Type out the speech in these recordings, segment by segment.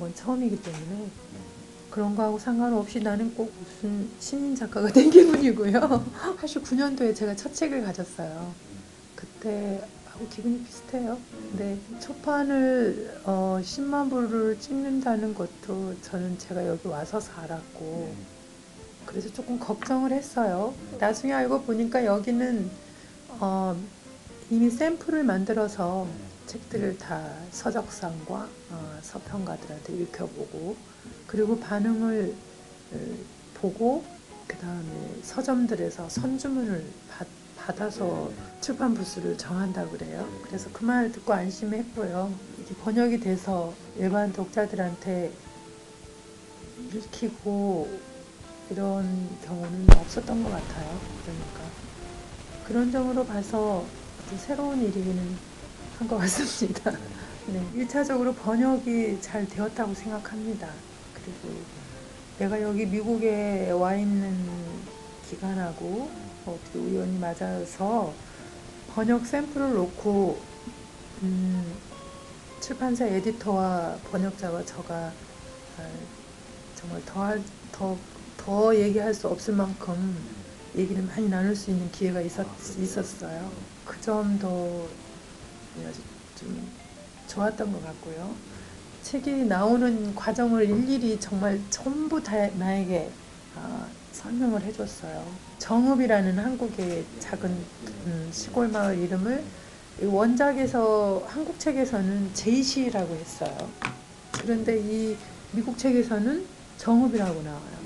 건 처음이기 때문에 그런 거하고 상관없이 나는 꼭 무슨 신인 작가가 된 기분이고요. 사실 9년도에 제가 첫 책을 가졌어요. 그때 하고 기분이 비슷해요. 근데 초판을 10만 부를 찍는다는 것도 저는 제가 여기 와서서 알았고 그래서 조금 걱정을 했어요. 나중에 알고 보니까 여기는 이미 샘플을 만들어서 책들을 다 서적상과 서평가들한테 읽혀보고 그리고 반응을 보고 그 다음에 서점들에서 선주문을 받아서 출판 부수를 정한다 그래요. 그래서 그 말 듣고 안심했고요. 이게 번역이 돼서 일반 독자들한테 읽히고 이런 경우는 없었던 것 같아요. 그러니까 그런 점으로 봐서 새로운 일이기는 한 것 같습니다. 네, 1차적으로 번역이 잘 되었다고 생각합니다. 그리고 내가 여기 미국에 와 있는 기간하고 어떻게 우연히 맞아서 번역 샘플을 놓고 출판사 에디터와 번역자와 저가 정말 더 얘기할 수 없을 만큼 얘기를 많이 나눌 수 있는 기회가 있었어요. 그 점도 아주 좀 좋았던 것 같고요. 책이 나오는 과정을 일일이 정말 전부 다 나에게 설명을 해줬어요. 정읍이라는 한국의 작은 시골 마을 이름을 원작에서 한국 책에서는 제이시라고 했어요. 그런데 이 미국 책에서는 정읍이라고 나와요.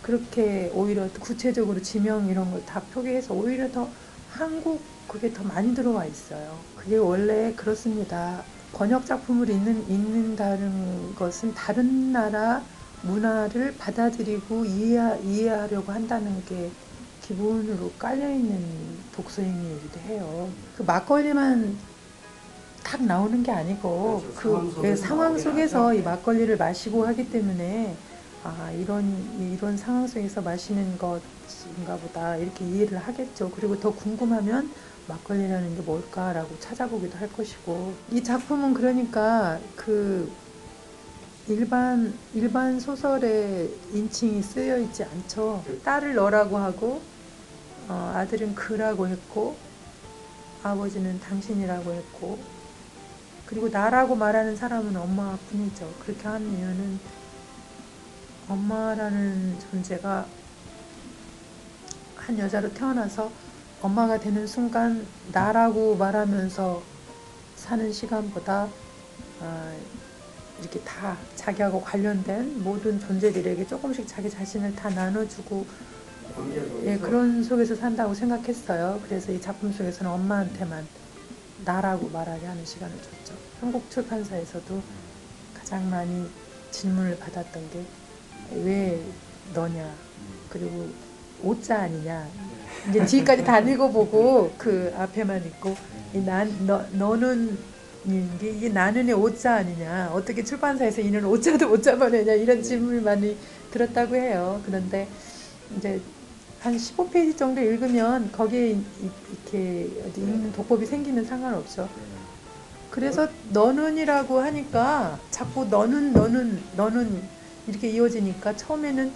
그렇게 오히려 구체적으로 지명 이런 걸 다 표기해서 오히려 더 한국 그게 더 많이 들어와 있어요. 그게 원래 그렇습니다. 번역 작품을 읽는다는 것은 다른 나라 문화를 받아들이고 이해하려고 한다는 게 기본으로 깔려있는 독서 행위이기도 해요. 그 막걸리만 딱 나오는 게 아니고 그렇죠. 그 상황 속에서 이 막걸리를 마시고 하기 때문에 이런 상황 속에서 마시는 것인가 보다 이렇게 이해를 하겠죠. 그리고 더 궁금하면 막걸리라는 게 뭘까라고 찾아보기도 할 것이고 이 작품은 그러니까 그 일반 소설의 인칭이 쓰여 있지 않죠. 딸을 너라고 하고 아들은 그라고 했고 아버지는 당신이라고 했고 그리고 나라고 말하는 사람은 엄마뿐이죠. 그렇게 하는 이유는 엄마라는 존재가 한 여자로 태어나서 엄마가 되는 순간 나라고 말하면서 사는 시간보다 이렇게 다 자기하고 관련된 모든 존재들에게 조금씩 자기 자신을 다 나눠주고 그런 속에서 산다고 생각했어요. 그래서 이 작품 속에서는 엄마한테만 나라고 말하게 하는 시간을 줬죠. 한국 출판사에서도 가장 많이 질문을 받았던 게 왜 너냐 그리고 오자 아니냐 이제 뒤까지 다 읽어보고 그 앞에만 읽고 너는 이게 나는의 오자 아니냐 어떻게 출판사에서 이는 오자도 못 잡아내냐 이런 질문을 많이 들었다고 해요. 그런데 이제 한 15페이지 정도 읽으면 거기에 이렇게 읽는 독법이 생기면 상관없죠. 그래서 너는이라고 하니까 자꾸 너는 이렇게 이어지니까 처음에는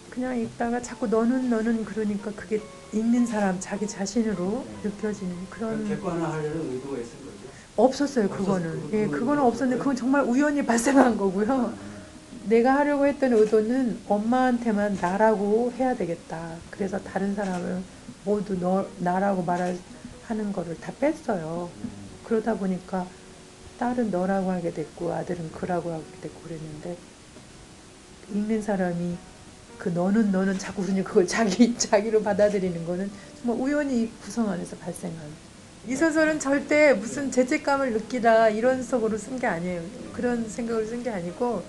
그냥 읽다가 자꾸 너는 그러니까 그게 읽는 사람 자기 자신으로 느껴지는 그런 객관화하려는 의도가 있을 거죠? 없었어요. 그거는 그거는 없었는데 그건 정말 우연히 발생한 거고요. 내가 하려고 했던 의도는 엄마한테만 나라고 해야 되겠다. 그래서 다른 사람을 모두 나라고 하는 거를 다 뺐어요. 그러다 보니까 딸은 너라고 하게 됐고 아들은 그라고 하게 됐고 그랬는데 읽는 사람이 그 너는 자꾸 그러니까 그걸 자기로 받아들이는 거는 정말 우연히 구성 안에서 발생한. 이 소설은 절대 무슨 죄책감을 느끼다 이런 속으로 쓴 게 아니에요. 그런 생각으로 쓴 게 아니고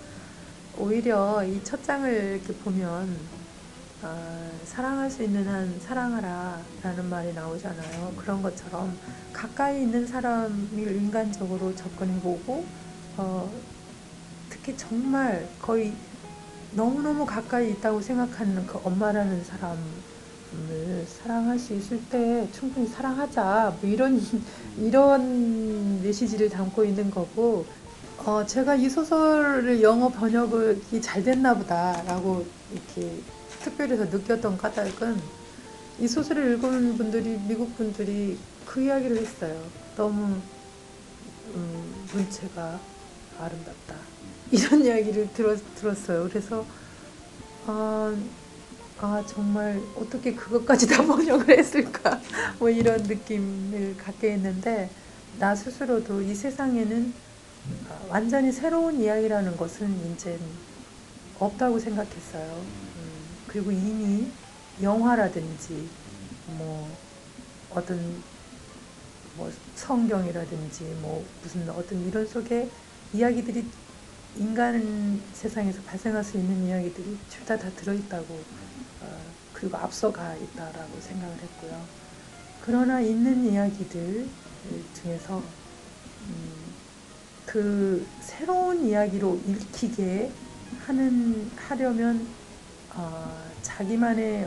오히려 이 첫 장을 이렇게 보면 사랑할 수 있는 한 사랑하라 라는 말이 나오잖아요. 그런 것처럼 가까이 있는 사람을 인간적으로 접근해보고 특히 정말 거의 너무너무 가까이 있다고 생각하는 그 엄마라는 사람을 사랑할 수 있을 때 충분히 사랑하자 뭐 이런 메시지를 담고 있는 거고 제가 이 소설을 영어 번역이 잘 됐나 보다라고 이렇게 특별해서 느꼈던 까닭은 이 소설을 읽은 분들이, 미국 분들이 그 이야기를 했어요. 너무 문체가 아름답다. 이런 이야기를 들었어요. 그래서 정말 어떻게 그것까지 다 번역을 했을까 뭐 이런 느낌을 갖게 했는데, 나 스스로도 이 세상에는 완전히 새로운 이야기라는 것은 이제 없다고 생각했어요. 그리고 이미 영화라든지 뭐 어떤 뭐 성경이라든지 뭐 무슨 어떤 이런 속에 이야기들이, 인간 세상에서 발생할 수 있는 이야기들이 다 들어있다고, 그리고 앞서가 있다라고 생각을 했고요. 그러나 있는 이야기들 중에서 그 새로운 이야기로 읽히게 하려면 자기만의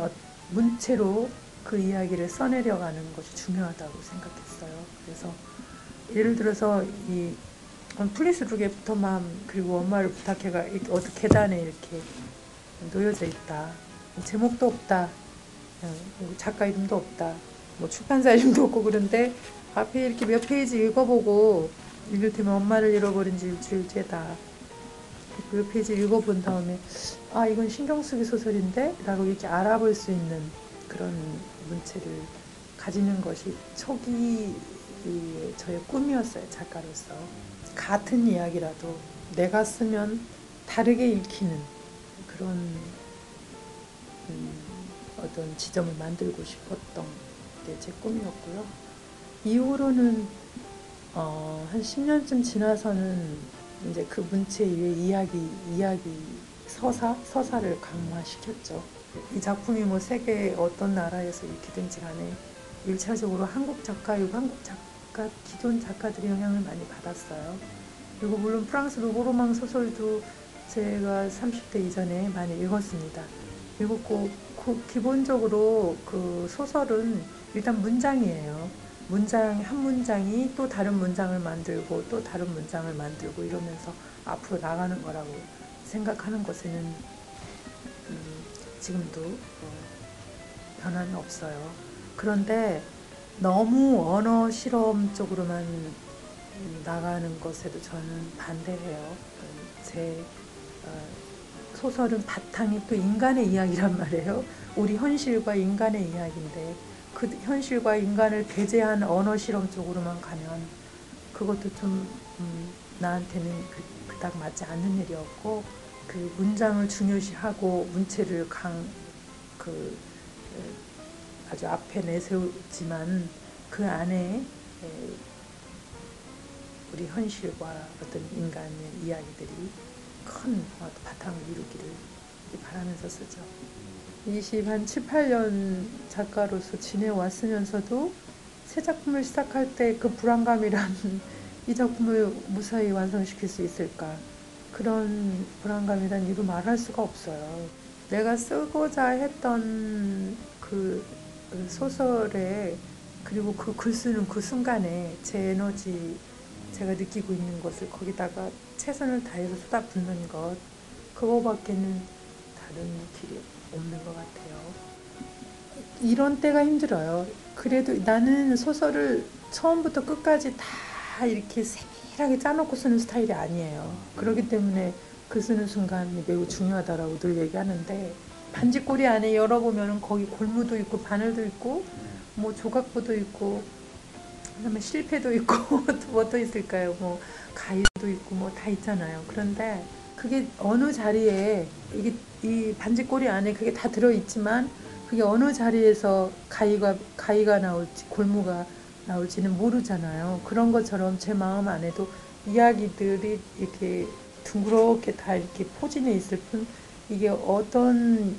문체로 그 이야기를 써내려가는 것이 중요하다고 생각했어요. 그래서 예를 들어서 이 플리스 루게부터맘 그리고 엄마를 부탁해가 어떻게 계단에 이렇게 놓여져 있다. 제목도 없다. 작가 이름도 없다. 뭐 출판사 이름도 없고, 그런데 앞에 이렇게 몇 페이지 읽어보고, 이를테면 엄마를 잃어버린 지 일주일째다. 몇 페이지 읽어본 다음에 이건 신경 쓰기 소설인데? 라고 이렇게 알아볼 수 있는 그런 문체를 가지는 것이 초기 저의 꿈이었어요, 작가로서. 같은 이야기라도 내가 쓰면 다르게 읽히는 그런 어떤 지점을 만들고 싶었던 게 제 꿈이었고요. 이후로는 한 10년쯤 지나서는 이제 그 문체 위에 서사를 강화시켰죠. 이 작품이 뭐 세계 어떤 나라에서 읽히든지 간에 1차적으로 한국 기존 작가들의 영향을 많이 받았어요. 그리고 물론 프랑스 루보로망 소설도 제가 30대 이전에 많이 읽었습니다. 읽었고, 기본적으로 그 소설은 일단 문장이에요. 한 문장이 또 다른 문장을 만들고 또 다른 문장을 만들고 이러면서 앞으로 나가는 거라고 생각하는 것에는 지금도 변화는 없어요. 그런데 너무 언어 실험 쪽으로만 나가는 것에도 저는 반대해요. 제 소설은 바탕이 또 인간의 이야기란 말이에요. 우리 현실과 인간의 이야기인데, 그 현실과 인간을 배제한 언어 실험 쪽으로만 가면 그것도 좀 나한테는 그닥 맞지 않는 일이었고, 그 문장을 중요시하고 문체를 아주 앞에 내세우지만 그 안에 우리 현실과 어떤 인간의 이야기들이 큰 바탕을 이루기를 바라면서 쓰죠. 7, 8년 작가로서 지내왔으면서도 새 작품을 시작할 때 그 불안감이란 이 작품을 무사히 완성시킬 수 있을까, 그런 불안감이란 이루 말할 수가 없어요. 내가 쓰고자 했던 그 소설에, 그리고 그 글 쓰는 그 순간에 제 에너지, 제가 느끼고 있는 것을 거기다가 최선을 다해서 쏟아붓는 것, 그거밖에는 다른 길이 없는 것 같아요. 이런 때가 힘들어요. 그래도 나는 소설을 처음부터 끝까지 다 이렇게 세밀하게 짜놓고 쓰는 스타일이 아니에요. 그렇기 때문에 글 쓰는 순간이 매우 중요하다라고 늘 얘기하는데, 반지꼬리 안에 열어보면 거기 골무도 있고 바늘도 있고 뭐 조각부도 있고 그다음에 실패도 있고 뭐 또 있을까요? 뭐 가위도 있고 뭐 다 있잖아요. 그런데 그게 어느 자리에, 이 반지꼬리 안에 그게 다 들어있지만 그게 어느 자리에서 가위가 나올지 골무가 나올지는 모르잖아요. 그런 것처럼 제 마음 안에도 이야기들이 이렇게 둥그렇게 다 이렇게 포진해 있을 뿐, 이게 어떤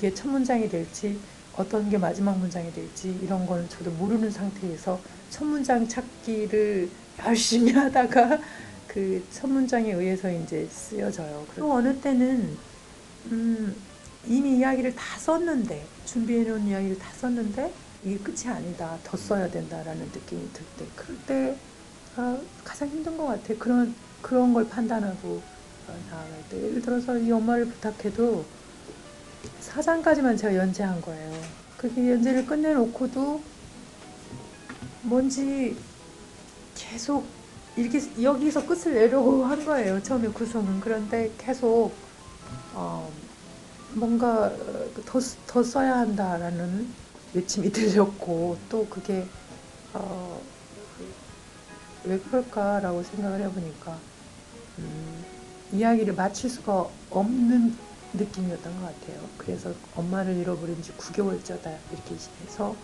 게 첫 문장이 될지 어떤 게 마지막 문장이 될지 이런 거는 저도 모르는 상태에서 첫 문장 찾기를 열심히 하다가 그 첫 문장에 의해서 이제 쓰여져요. 또 어느 때는 이미 이야기를 다 썼는데, 준비해 놓은 이야기를 다 썼는데 이게 끝이 아니다, 더 써야 된다라는 느낌이 들 때, 그럴 때 가장 힘든 것 같아요. 그런 걸 판단하고 나아갈 때, 예를 들어서 이 엄마를 부탁해도 4장까지만 제가 연재한 거예요. 그렇게 연재를 끝내놓고도 뭔지 계속 이렇게 여기서 끝을 내려고 한 거예요. 처음에 구성은. 그런데 계속 뭔가 더 써야 한다라는 외침이 들렸고, 또 그게 왜 그럴까라고 생각을 해보니까 이야기를 마칠 수가 없는 느낌이었던 것 같아요. 그래서 엄마를 잃어버린 지 9개월째다 이렇게 해서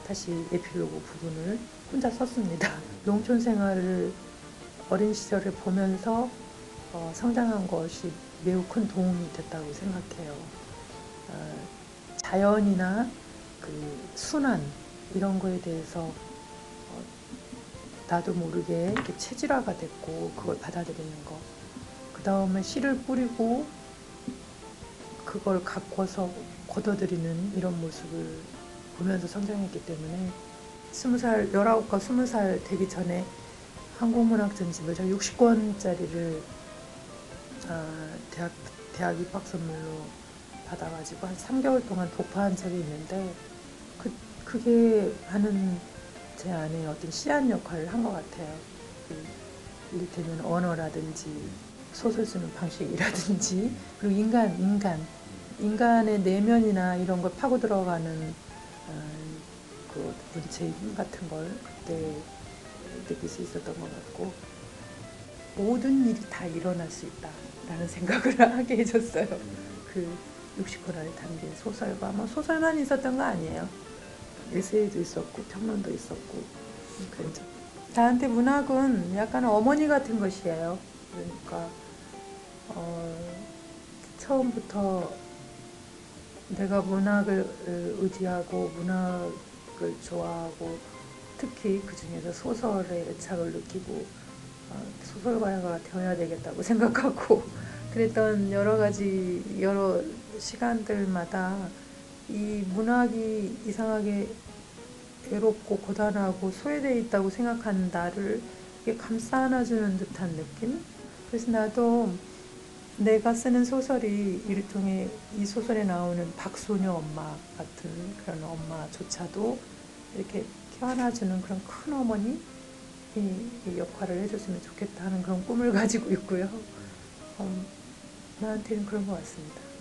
다시 에필로그 부분을 혼자 썼습니다. 농촌 생활을 어린 시절을 보면서 성장한 것이 매우 큰 도움이 됐다고 생각해요. 자연이나 그 순환 이런 거에 대해서 나도 모르게 이렇게 체질화가 됐고, 그걸 받아들이는 거. 그 다음에 씨를 뿌리고 그걸 가꿔서 걷어들이는 이런 모습을 보면서 성장했기 때문에 20살, 19과 20살 되기 전에 한국문학 전집을 제가 60권짜리를 대학 입학 선물로 받아가지고 한 3개월 동안 독파한 적이 있는데, 그게 하는 제 안에 어떤 씨앗 역할을 한 것 같아요. 이를테면 언어라든지 소설 쓰는 방식이라든지, 그리고 인간의 내면이나 이런 걸 파고 들어가는 그 문체의 힘 같은 걸 그때 느낄 수 있었던 것 같고, 모든 일이 다 일어날 수 있다라는 생각을 하게 해줬어요. 그 60권 안에 담긴 소설과, 뭐 소설만 있었던 거 아니에요. 에세이도 있었고 평론도 있었고. 그랬죠. 나한테 문학은 약간 어머니 같은 것이에요. 그러니까 처음부터 내가 문학을 의지하고 문학을 좋아하고, 특히 그 중에서 소설에 애착을 느끼고 소설가가 되어야 되겠다고 생각하고 그랬던 여러 시간들마다 이 문학이 이상하게 외롭고 고단하고 소외되어 있다고 생각하는 나를 이게 감싸 안아주는 듯한 느낌? 그래서 나도 내가 쓰는 소설이 일종의 이 소설에 나오는 박소녀 엄마 같은 그런 엄마조차도 이렇게 껴안아주는 그런 큰 어머니 이 역할을 해줬으면 좋겠다 하는 그런 꿈을 가지고 있고요. 나한테는 그런 것 같습니다.